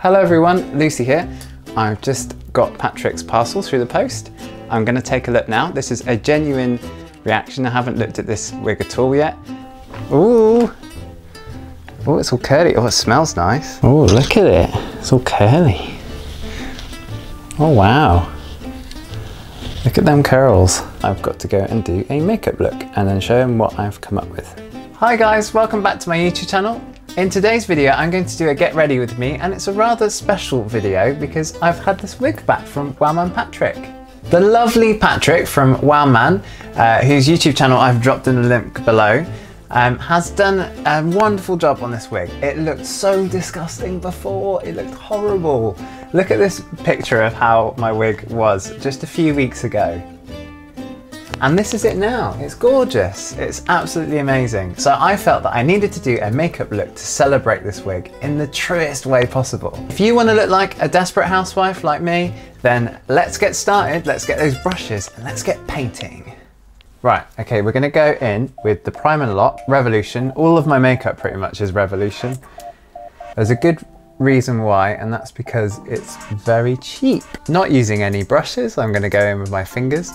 Hello everyone, Lucy here. I've just got Patrick's parcel through the post. I'm going to take a look now. This is a genuine reaction. I haven't looked at this wig at all yet. Ooh! Oh, it's all curly. Oh, it smells nice. Oh, look at it. It's all curly. Oh, wow. Look at them curls. I've got to go and do a makeup look and then show them what I've come up with. Hi guys, welcome back to my YouTube channel. In today's video, I'm going to do a get ready with me, and it's a rather special video because I've had this wig back from Wowman Patrick. The lovely Patrick from Wowman, whose YouTube channel I've dropped in the link below, has done a wonderful job on this wig. It looked so disgusting before, it looked horrible. Look at this picture of how my wig was just a few weeks ago. And this is it now. It's gorgeous. It's absolutely amazing. So I felt that I needed to do a makeup look to celebrate this wig in the truest way possible. If you want to look like a desperate housewife like me, then let's get started. Let's get those brushes and let's get painting. Right, okay, we're gonna go in with the Primer Lot, Revolution. All of my makeup pretty much is Revolution. There's a good reason why, and that's because it's very cheap. Not using any brushes, I'm gonna go in with my fingers.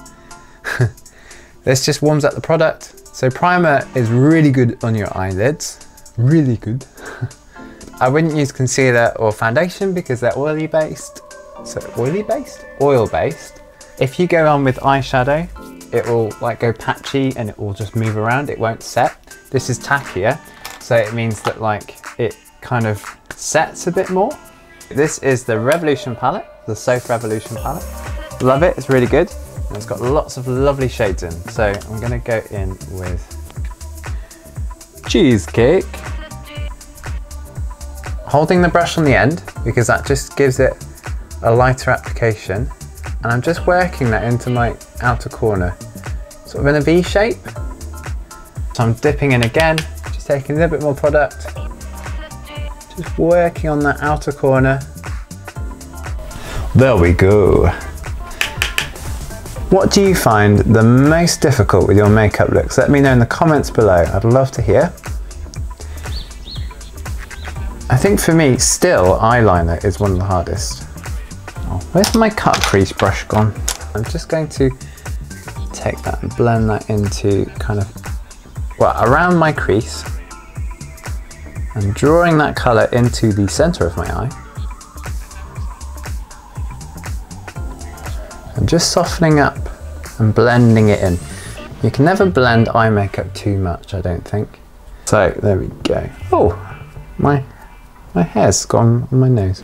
This just warms up the product. So primer is really good on your eyelids, really good. I wouldn't use concealer or foundation because they're oily based. So oily based? Oil based. If you go on with eyeshadow, it will like go patchy and it will just move around, it won't set. This is tackier, so it means that like it kind of sets a bit more. This is the Revolution palette, the Soap Revolution palette. Love it, it's really good. And it's got lots of lovely shades in. So I'm gonna go in with Cheesecake. Holding the brush on the end because that just gives it a lighter application. And I'm just working that into my outer corner, sort of in a V shape. So I'm dipping in again, just taking a little bit more product, just working on that outer corner. There we go. What do you find the most difficult with your makeup looks? Let me know in the comments below. I'd love to hear. I think for me, still eyeliner is one of the hardest. Oh, where's my cut crease brush gone? I'm just going to take that and blend that into kind of, well, around my crease and drawing that colour into the centre of my eye. And just softening up and blending it in. You can never blend eye makeup too much, I don't think. So there we go. Oh, my hair's gone on my nose.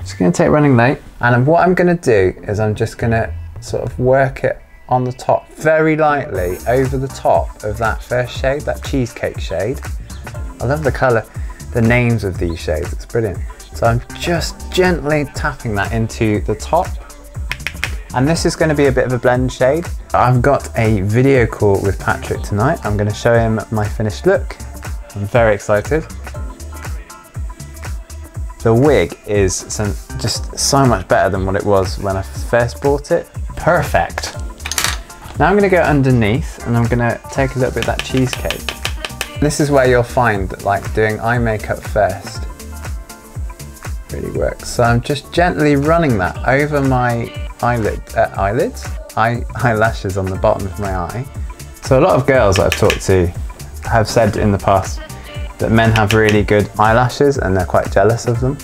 Just gonna take Running Late, and what I'm gonna do is I'm just gonna sort of work it on the top very lightly over the top of that first shade, that Cheesecake shade. I love the colour, the names of these shades, it's brilliant. So I'm just gently tapping that into the top. And this is going to be a bit of a blend shade. I've got a video call with Patrick tonight. I'm going to show him my finished look. I'm very excited. The wig is just so much better than what it was when I first bought it. Perfect. Now I'm going to go underneath and I'm going to take a little bit of that Cheesecake. This is where you'll find that like doing eye makeup first really works. So I'm just gently running that over my eyelashes on the bottom of my eye. So a lot of girls that I've talked to have said in the past that men have really good eyelashes and they're quite jealous of them.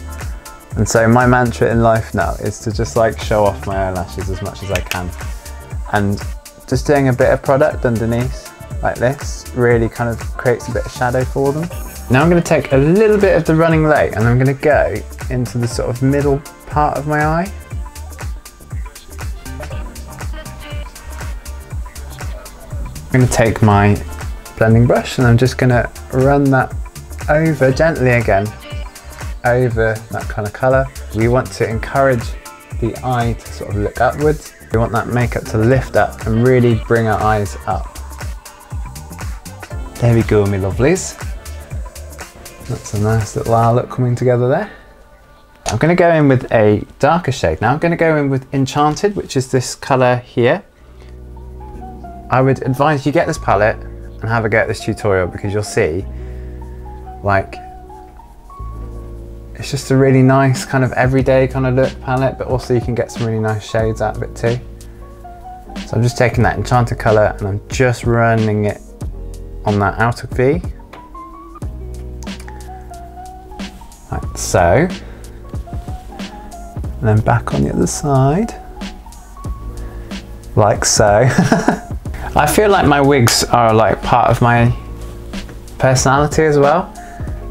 And so my mantra in life now is to just like show off my eyelashes as much as I can. And just doing a bit of product underneath like this really kind of creates a bit of shadow for them. Now I'm going to take a little bit of the Running Late and I'm going to go into the sort of middle part of my eye. I'm going to take my blending brush and I'm just going to run that over gently again, over that kind of colour. We want to encourage the eye to sort of look upwards. We want that makeup to lift up and really bring our eyes up. There we go, my lovelies. That's a nice little eye look coming together there. I'm going to go in with a darker shade. Now I'm going to go in with Enchanted, which is this colour here. I would advise you get this palette and have a go at this tutorial because you'll see like It's just a really nice kind of everyday kind of look palette, but also you can get some really nice shades out of it too. So I'm just taking that Enchanted colour and I'm just running it on that outer V. Like so. And then back on the other side. Like so. I feel like my wigs are like part of my personality as well.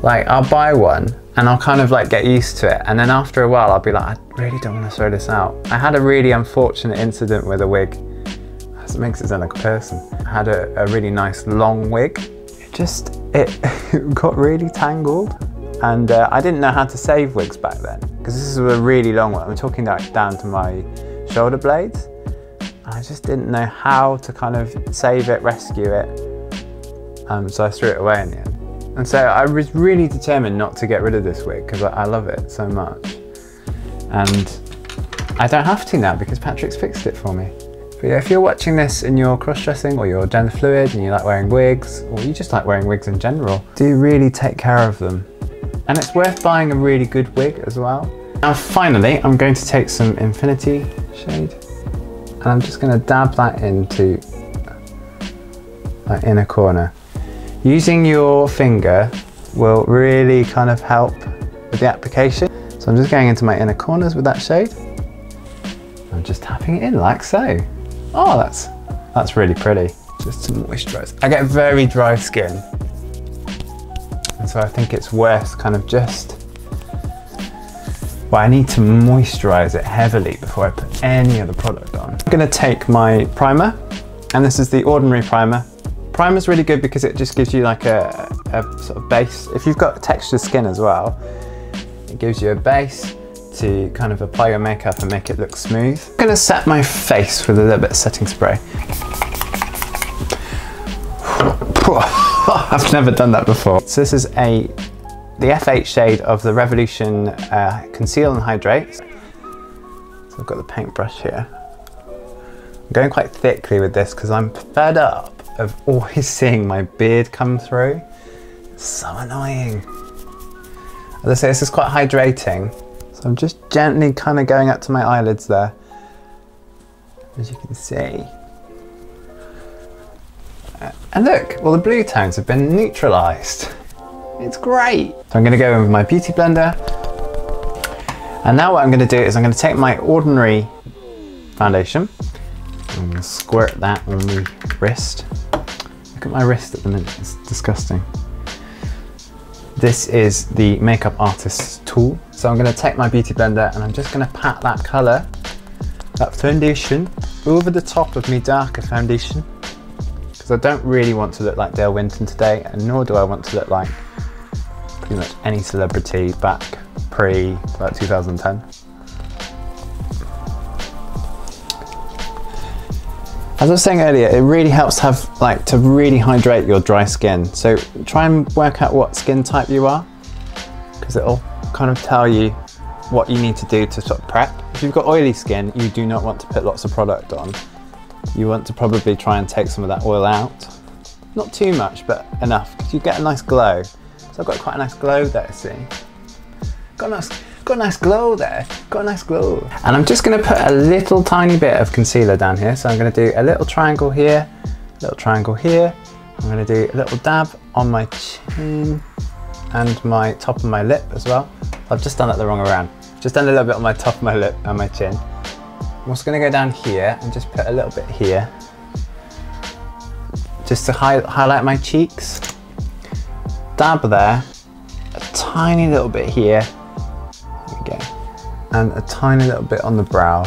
Like I'll buy one and I'll kind of like get used to it, and then after a while I'll be like, I really don't want to throw this out. I had a really unfortunate incident with a wig. It makes it sound like a person. I had a really nice long wig. It got really tangled, and I didn't know how to save wigs back then, because this is a really long one. I'm talking like down to my shoulder blades. I just didn't know how to kind of save it, rescue it. So I threw it away in the end. And so I was really determined not to get rid of this wig because I love it so much. And I don't have to now because Patrick's fixed it for me. But yeah, if you're watching this and you're cross-dressing or you're gender fluid and you like wearing wigs, or you just like wearing wigs in general, do really take care of them. And it's worth buying a really good wig as well. Now finally, I'm going to take some Infinity shade and I'm just going to dab that into that inner corner. Using your finger will really kind of help with the application. So I'm just going into my inner corners with that shade. I'm just tapping it in like so. Oh, that's really pretty. Just to moisturise. I get very dry skin. And so I think it's worth kind of just, well, I need to moisturise it heavily before I put any other product on. I'm gonna take my primer, and this is the Ordinary primer. Primer's really good because it just gives you like a sort of base. If you've got textured skin as well, it gives you a base to kind of apply your makeup and make it look smooth. I'm gonna set my face with a little bit of setting spray. I've never done that before. So this is the F8 shade of the Revolution Conceal and Hydrate. So I've got the paintbrush here. I'm going quite thickly with this because I'm fed up of always seeing my beard come through. It's so annoying. As I say, this is quite hydrating. So I'm just gently kind of going up to my eyelids there, as you can see. And look, all the blue tones have been neutralized. It's great. So I'm gonna go in with my beauty blender. And now what I'm gonna do is I'm gonna take my Ordinary foundation. I'm gonna squirt that on the wrist. Look at my wrist at the minute, it's disgusting. This is the Makeup Artist's tool. So I'm gonna take my beauty blender and I'm just gonna pat that color, that foundation, over the top of my darker foundation. Because I don't really want to look like Dale Winton today, and nor do I want to look like pretty much any celebrity back pre like 2010. As I was saying earlier, it really helps to really hydrate your dry skin. So try and work out what skin type you are, because it'll kind of tell you what you need to do to sort of prep. If you've got oily skin, you do not want to put lots of product on. You want to probably try and take some of that oil out. Not too much, but enough, because you get a nice glow. So I've got quite a nice glow there, see? Got a nice glow there, got a nice glow. And I'm just gonna put a little tiny bit of concealer down here. So I'm gonna do a little triangle here, a little triangle here. I'm gonna do a little dab on my chin and my top of my lip as well. I've just done it the wrong way around. Just done a little bit on my top of my lip and my chin. I'm also gonna go down here and just put a little bit here, just to highlight my cheeks. Dab there, a tiny little bit here. There we go. And a tiny little bit on the brow.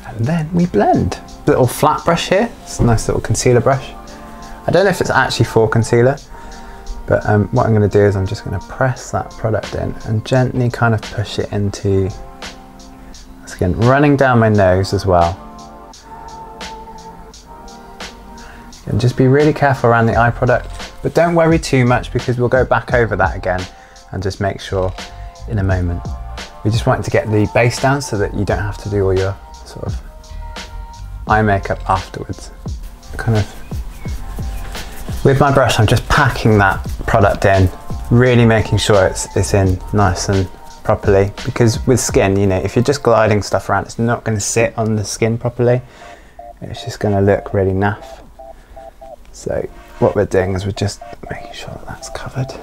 And then we blend. A little flat brush here. It's a nice little concealer brush. I don't know if it's actually for concealer, but what I'm going to do is I'm just going to press that product in and gently kind of push it into the skin, running down my nose as well. And just be really careful around the eye product, but don't worry too much because we'll go back over that again and just make sure in a moment. We just want to get the base down so that you don't have to do all your sort of eye makeup afterwards. Kind of with my brush, I'm just packing that product in really making sure it's in nice and properly, because with skin, you know, if you're just gliding stuff around, it's not going to sit on the skin properly. It's just going to look really naff. So what we're doing is we're just making sure that that's covered.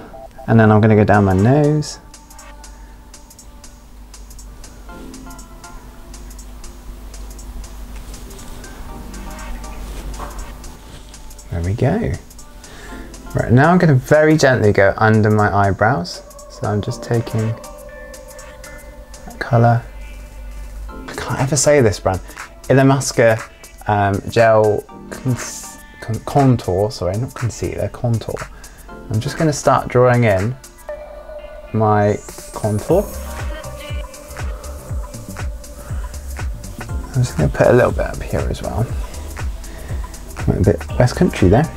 And then I'm going to go down my nose. There we go. Right, now I'm going to very gently go under my eyebrows. So I'm just taking that colour. I can't ever say this brand. Illamasqua gel contour, sorry, not concealer, contour. I'm just going to start drawing in my contour. I'm just going to put a little bit up here as well. Went a bit West Country there.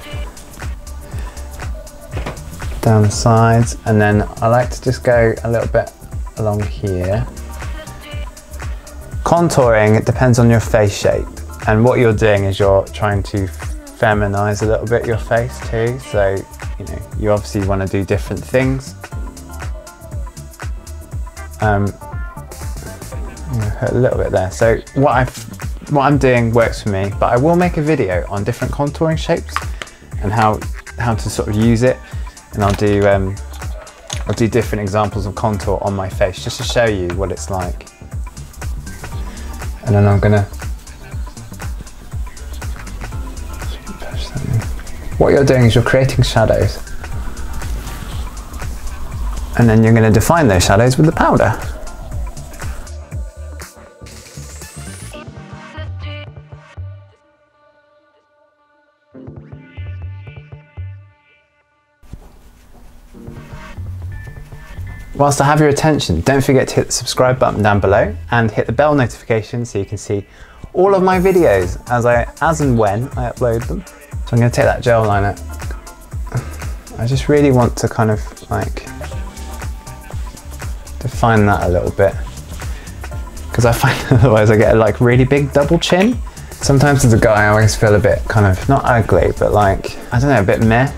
Down the sides, and then I like to just go a little bit along here. Contouring, it depends on your face shape, and what you're doing is you're trying to feminize a little bit your face too, so you know, you obviously want to do different things. A little bit there. So what I'm doing works for me, but I will make a video on different contouring shapes and how to sort of use it, and I'll do different examples of contour on my face just to show you what it's like. And then I'm gonna what you're doing is you're creating shadows, and then you're going to define those shadows with the powder. Whilst I have your attention, don't forget to hit the subscribe button down below and hit the bell notification so you can see all of my videos as and when I upload them. So I'm going to take that gel liner. I just really want to kind of like define that a little bit, because I find otherwise I get a like really big double chin. Sometimes as a guy I always feel a bit kind of, not ugly, but like, I don't know, a bit meh.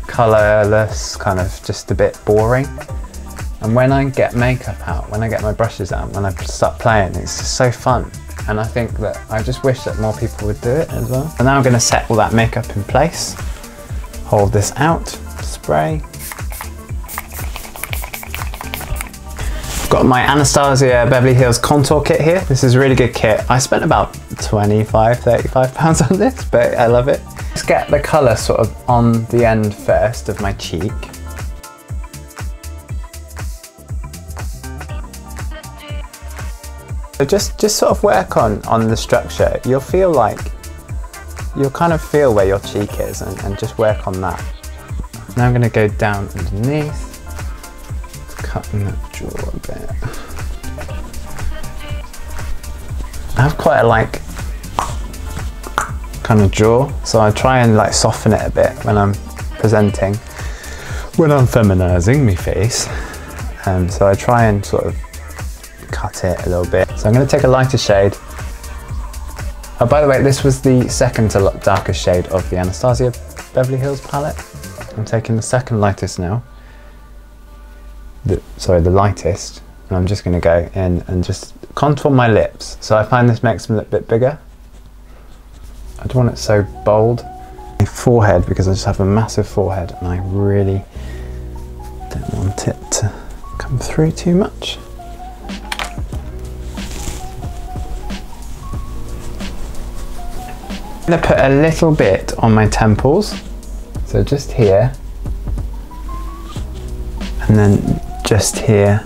Colourless, kind of just a bit boring. And when I get makeup out, when I get my brushes out, when I start playing, it's just so fun. And I think that I just wish that more people would do it as well. And now I'm going to set all that makeup in place. Hold this out, spray. Got my Anastasia Beverly Hills contour kit here. This is a really good kit. I spent about 25, 35 pounds on this, but I love it. Let's get the colour sort of on the end first of my cheek. So just sort of work on the structure. You'll kind of feel where your cheek is, and just work on that. Now I'm going to go down underneath, cutting that jaw a bit. I have quite a like kind of jaw, so I try and like soften it a bit when I'm presenting, when I'm feminizing my face. So I try and sort of cut it a little bit. So I'm going to take a lighter shade. Oh, by the way, this was the second to darkest shade of the Anastasia Beverly Hills palette. I'm taking the second lightest now. The lightest. And I'm just going to go in and just contour my lips. So I find this makes them look a bit bigger. I don't want it so bold. My forehead, because I just have a massive forehead and I really don't want it to come through too much. I'm going to put a little bit on my temples, so just here, and then just here.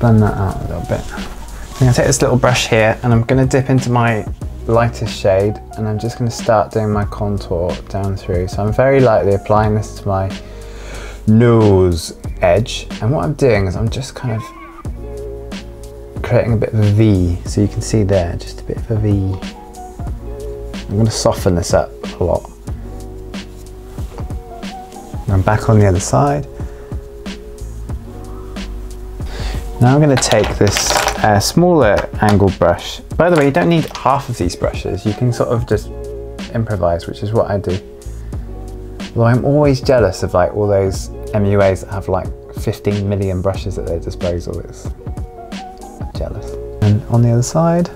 Blend that out a little bit. I'm going to take this little brush here and I'm going to dip into my lightest shade, and I'm just going to start doing my contour down through. So I'm very lightly applying this to my nose edge, and what I'm doing is I'm just kind of creating a bit of a V, so you can see there, just a bit of a V. I'm going to soften this up a lot. And I'm back on the other side. Now I'm going to take this smaller angled brush. By the way, you don't need half of these brushes. You can sort of just improvise, which is what I do. Although I'm always jealous of like all those MUAs that have like 15 million brushes at their disposal. It's jealous. And on the other side.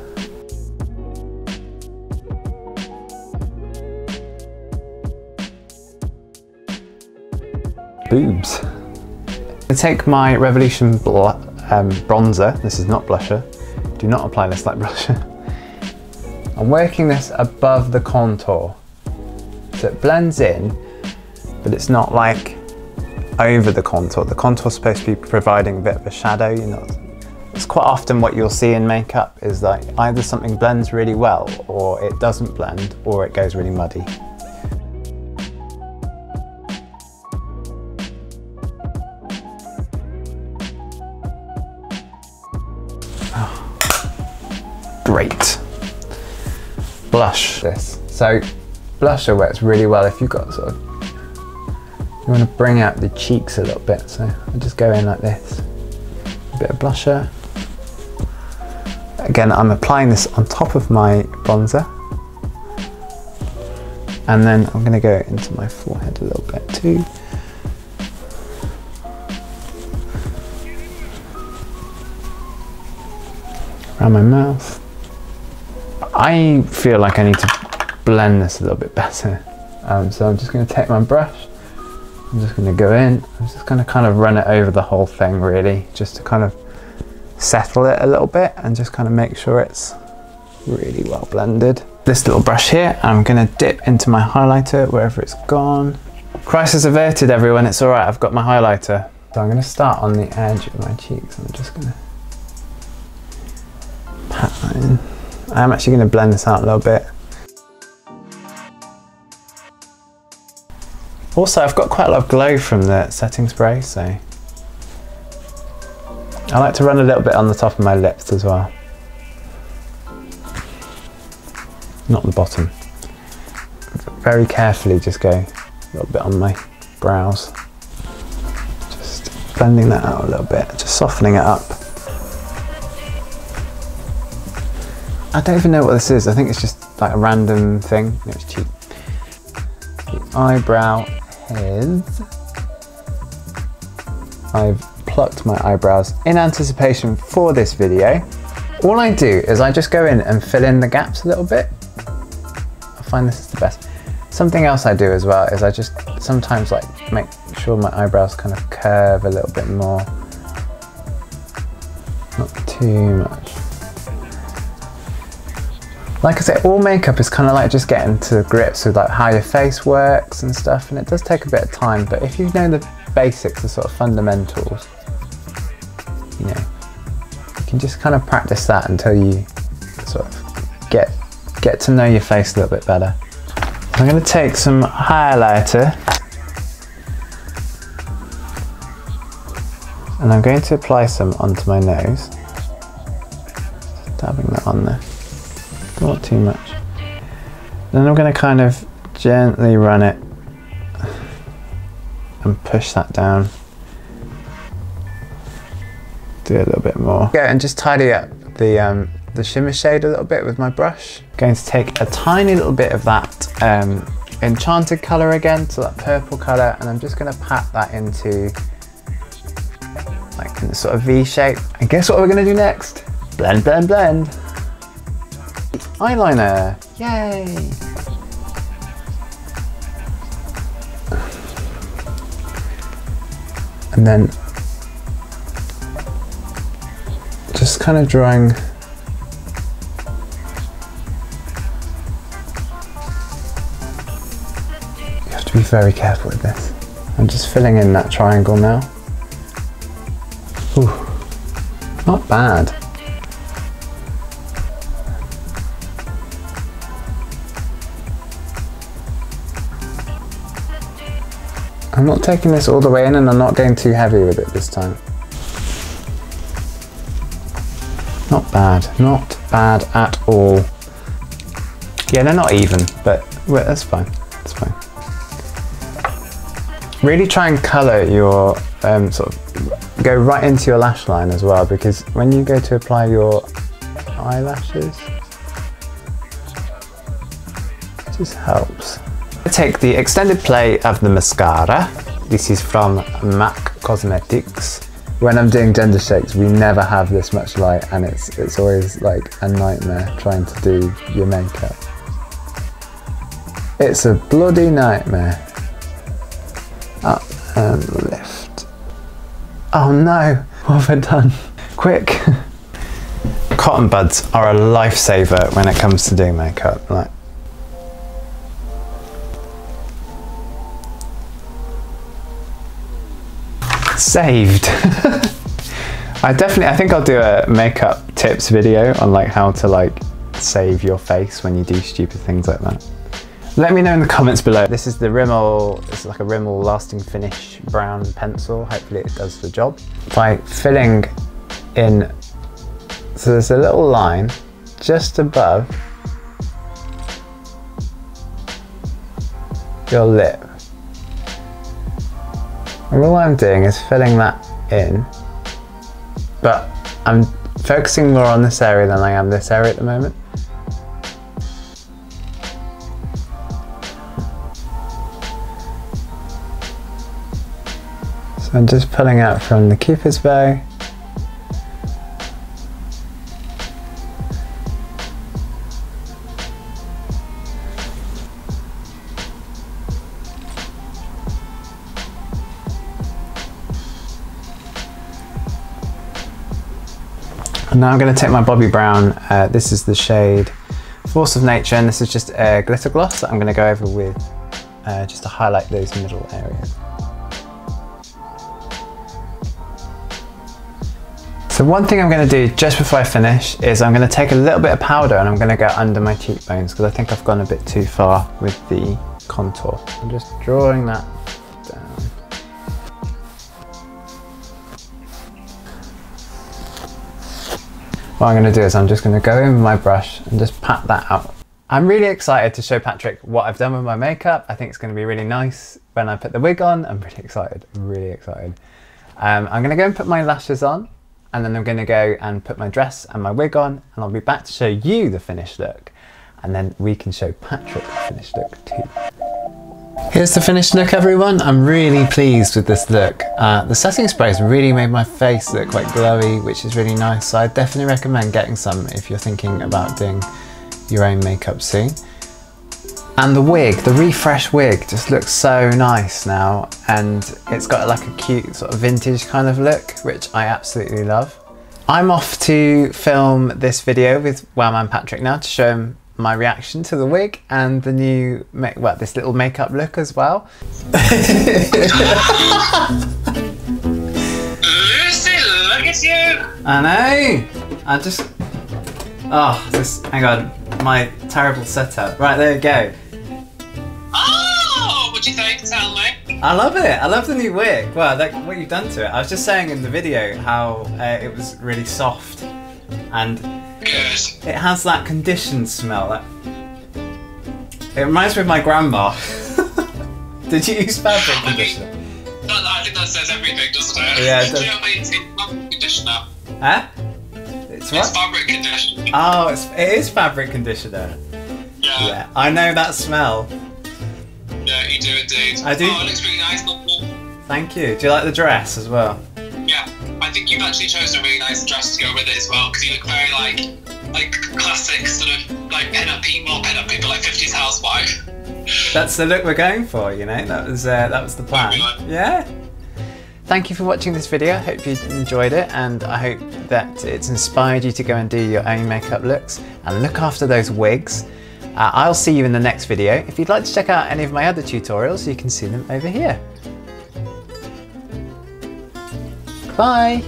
Boobs. I take my Revolution bronzer. This is not blusher. Do not apply this like blusher. I'm working this above the contour. So it blends in, but it's not like over the contour. The contour's supposed to be providing a bit of a shadow. It's quite often what you'll see in makeup is like either something blends really well or it doesn't blend or it goes really muddy. Great. Blush this. So blusher works really well if you've got sort of, you want to bring out the cheeks a little bit. So I just go in like this. A bit of blusher. Again, I'm applying this on top of my bronzer. And then I'm going to go into my forehead a little bit too. Around my mouth. I feel like I need to blend this a little bit better. So I'm just going to take my brush. I'm just going to go in. I'm just going to kind of run it over the whole thing really, just to kind of settle it a little bit and just kind of make sure it's really well blended. This little brush here, I'm going to dip into my highlighter wherever it's gone. Crisis averted, everyone. It's all right. I've got my highlighter. So I'm going to start on the edge of my cheeks. I'm just going to pat that in. I'm actually going to blend this out a little bit. Also, I've got quite a lot of glow from the setting spray, so I like to run a little bit on the top of my lips as well. Not the bottom. Very carefully just go a little bit on my brows. Just blending that out a little bit, just softening it up. I don't even know what this is. I think it's just like a random thing. No, it's cheap. The eyebrow heads. I've plucked my eyebrows in anticipation for this video. All I do is I just go in and fill in the gaps a little bit. I find this is the best. Something else I do as well is I just sometimes like make sure my eyebrows kind of curve a little bit more. Not too much. Like I say, all makeup is kind of like just getting to grips with like how your face works and stuff, and it does take a bit of time, but if you know the basics, the sort of fundamentals, you know, you can just kind of practice that until you sort of get to know your face a little bit better. I'm going to take some highlighter and I'm going to apply some onto my nose, dabbing that on there. Not too much. Then I'm going to kind of gently run it and push that down. Do a little bit more. Yeah, and just tidy up the shimmer shade a little bit with my brush. I'm going to take a tiny little bit of that enchanted colour again, so that purple colour, and I'm just going to pat that into like in a sort of V shape. And guess what we're going to do next? Blend, blend, blend. Eyeliner, yay! And then just kind of drawing you have to be very careful with this. I'm just filling in that triangle now. Ooh, not bad. I'm not taking this all the way in and I'm not going too heavy with it this time. Not bad at all. Yeah, they're not even, but well, that's fine, that's fine. Really try and colour your, sort of, go right into your lash line as well, because when you go to apply your eyelashes, it just helps. take the extended play of the mascara. This is from MAC Cosmetics. When I'm doing gender shakes, we never have this much light, and it's always like a nightmare trying to do your makeup. It's a bloody nightmare. Up and lift. Oh no, what have I done? Quick. Cotton buds are a lifesaver when it comes to doing makeup. Like, saved. I think I'll do a makeup tips video on like how to like save your face when you do stupid things like that. Let me know in the comments below. This is the Rimmel, it's like a Rimmel lasting finish brown pencil. Hopefully it does the job. By filling in, so there's a little line just above your lip. And all I'm doing is filling that in, but I'm focusing more on this area than I am this area at the moment. So I'm just pulling out from the Cupid's bow. And now I'm going to take my Bobbi Brown, this is the shade Force of Nature, and this is just a glitter gloss that I'm going to go over with just to highlight those middle areas. So one thing I'm going to do just before I finish is I'm going to take a little bit of powder and I'm going to go under my cheekbones because I think I've gone a bit too far with the contour. I'm just drawing that down. What I'm going to do is I'm just going to go in with my brush and just pat that out. I'm really excited to show Patrick what I've done with my makeup. I think it's going to be really nice when I put the wig on. I'm really excited, really excited. I'm going to go and put my lashes on, and then I'm going to go and put my dress and my wig on, and I'll be back to show you the finished look, and then we can show Patrick the finished look too. Here's the finished look, everyone. I'm really pleased with this look. The setting spray has really made my face look quite glowy, which is really nice. So I definitely recommend getting some if you're thinking about doing your own makeup soon. And the wig, the refresh wig, just looks so nice now, and it's got like a cute sort of vintage kind of look, which I absolutely love. I'm off to film this video with Wowman Patrick now to show him my reaction to the wig and the new, this little makeup look as well. Lucy, look at you! I know! Hang on, my terrible setup. Right, there you go. Oh, what do you think? Tell me. I love it. I love the new wig. Well, like what you've done to it. I was just saying in the video how it was really soft, and good. It has that conditioned smell. It reminds me of my grandma. Did you use fabric conditioner? I think that says everything, doesn't it? Yeah, it does. Do you know what I mean? It's fabric conditioner. Huh? It's what? It's fabric conditioner. Oh, it is fabric conditioner. Yeah. I know that smell. Yeah, you do indeed. I do. Oh, it looks really nice. Thank you. Do you like the dress as well? Yeah, I think you've actually chosen a really nice dress to go with it as well, because you look very like classic sort of like pin-up people, like 50s housewife. That's the look we're going for, you know. That was the plan. Yeah. Thank you for watching this video. I hope you enjoyed it, and I hope that it's inspired you to go and do your own makeup looks and look after those wigs. I'll see you in the next video. If you'd like to check out any of my other tutorials, you can see them over here. Bye!